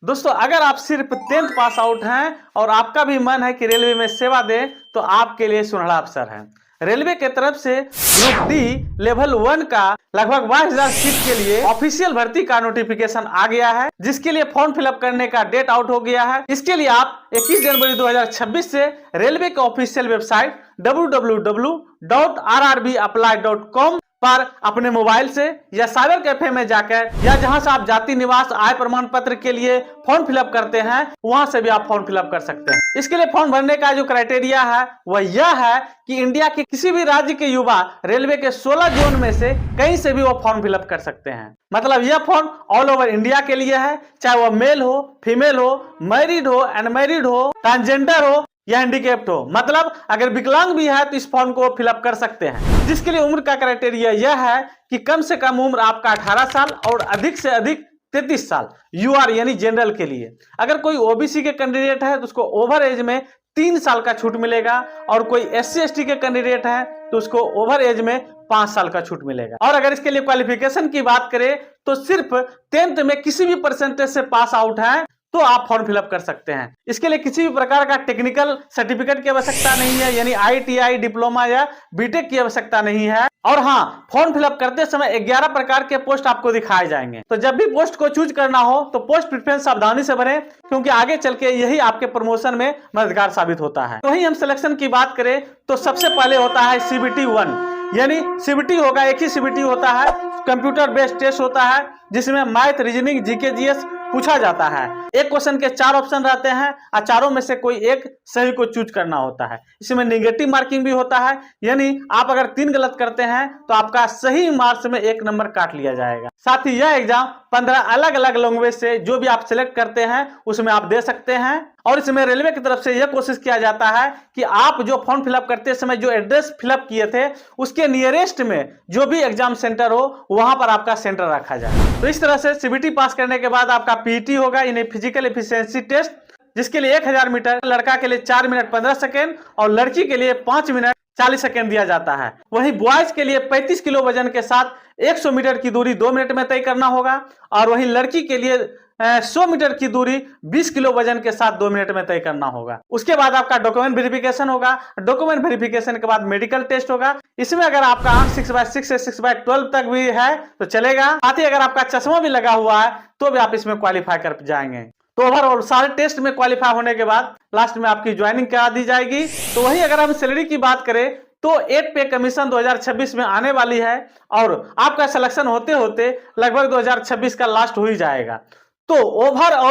दोस्तों अगर आप सिर्फ 10th पास आउट हैं और आपका भी मन है कि रेलवे में सेवा दें तो आपके लिए सुनहरा अवसर है। रेलवे के तरफ से ग्रुप डी लेवल 1 का लगभग 22,000 सीट के लिए ऑफिशियल भर्ती का नोटिफिकेशन आ गया है, जिसके लिए फॉर्म फिलअप करने का डेट आउट हो गया है। इसके लिए आप 21 जनवरी 2026 से रेलवे के ऑफिशियल वेबसाइट www.rrbapply.com पर अपने मोबाइल से या साइबर कैफे में जाकर या जहां से आप जाति निवास आय प्रमाण पत्र के लिए फॉर्म फिलअप करते हैं वहां से भी आप फॉर्म फिलअप कर सकते हैं। इसके लिए फॉर्म भरने का जो क्राइटेरिया है वह यह है कि इंडिया के किसी भी राज्य के युवा रेलवे के 16 जोन में से कहीं से भी वो फॉर्म फिलअप कर सकते हैं। मतलब यह फॉर्म ऑल ओवर इंडिया के लिए है, चाहे वह मेल हो, फीमेल हो, मैरिड हो, अनमैरिड हो, ट्रांसजेंडर हो या हैंडीकैप्ड हो। मतलब अगर विकलांग भी है तो इस फॉर्म को फिलअप कर सकते हैं। जिसके लिए उम्र का क्राइटेरिया यह है कि कम से कम उम्र आपका 18 साल और अधिक से अधिक 33 साल यूआर यानी जनरल के लिए। अगर कोई ओबीसी के कैंडिडेट है तो उसको ओवर एज में 3 साल का छूट मिलेगा और कोई SC ST के कैंडिडेट है तो उसको ओवर एज में 5 साल का छूट मिलेगा। और अगर इसके लिए क्वालिफिकेशन की बात करें तो सिर्फ 10th में किसी भी परसेंटेज से पास आउट है तो आप फॉर्म फिलअप कर सकते हैं। इसके लिए किसी भी प्रकार का टेक्निकल सर्टिफिकेट की आवश्यकता नहीं है, यानी ITI डिप्लोमा या बीटेक की आवश्यकता नहीं है। और हाँ, फॉर्म फिलअप करते समय 11 प्रकार के पोस्ट आपको दिखाए जाएंगे। तो जब भी पोस्ट को चूज करना हो तो पोस्ट प्रेफरेंस सावधानी से भरें, क्योंकि आगे चल के यही आपके प्रमोशन में मददगार साबित होता है। तो वही हम सिलेक्शन की बात करें तो सबसे पहले होता है CBT 1, यानी CBT होगा, एक ही CBT होता है, कंप्यूटर बेस्ड टेस्ट होता है जिसमें मैथ, रीजनिंग, जीके, जीएस पूछा जाता है। एक क्वेश्चन के 4 ऑप्शन रहते हैं और चारों में से कोई एक सही को चूज करना होता है। इसमें नेगेटिव मार्किंग भी होता है, यानी आप अगर 3 गलत करते हैं तो आपका सही मार्क्स में 1 नंबर काट लिया जाएगा। साथ ही यह एग्जाम 15 अलग अलग लैंग्वेज से जो भी आप सिलेक्ट करते हैं उसमें आप दे सकते हैं। और इसमें रेलवे की तरफ से यह कोशिश किया जाता है कि आप जो फॉर्म फिलअप करते समय जो एड्रेस फिलअप किए थे उसके नियरेस्ट में जो भी एग्जाम सेंटर हो वहां पर आपका सेंटर रखा जाए। तो इस तरह से CBT पास करने के बाद आपका PET होगा, यानी फिजिकल एफिशिएंसी टेस्ट, जिसके लिए 1000 मीटर, लड़का के लिए 4 मिनट 15 सेकेंड और लड़की के लिए 5 मिनट 40 सेकेंड दिया जाता है। वहीं बॉयज के लिए 35 किलो वजन के साथ 100 मीटर की दूरी 2 मिनट में तय करना होगा और वहीं लड़की के लिए 100 मीटर की दूरी 20 किलो वजन के साथ 2 मिनट में तय करना होगा। उसके बाद आपका डॉक्यूमेंट वेरिफिकेशन होगा। डॉक्यूमेंट वेरिफिकेशन के बाद मेडिकल टेस्ट होगा। इसमें अगर आपका अंक 6/6 से 6/12 तक भी है तो चलेगा। साथ ही अगर आपका चश्मा भी लगा हुआ है तो भी आप इसमें क्वालिफाई कर जाएंगे। तो ओवरऑल सारे टेस्ट में क्वालिफाई होने के बाद लास्ट में आपकी ज्वाइनिंग करा दी जाएगी। तो वही अगर हम सैलरी की बात करें तो 8 पे कमीशन 2026 में आने वाली है और आपका सिलेक्शन होते होते लगभग 2026 का लास्ट हो ही जाएगा। तो ओवरऑल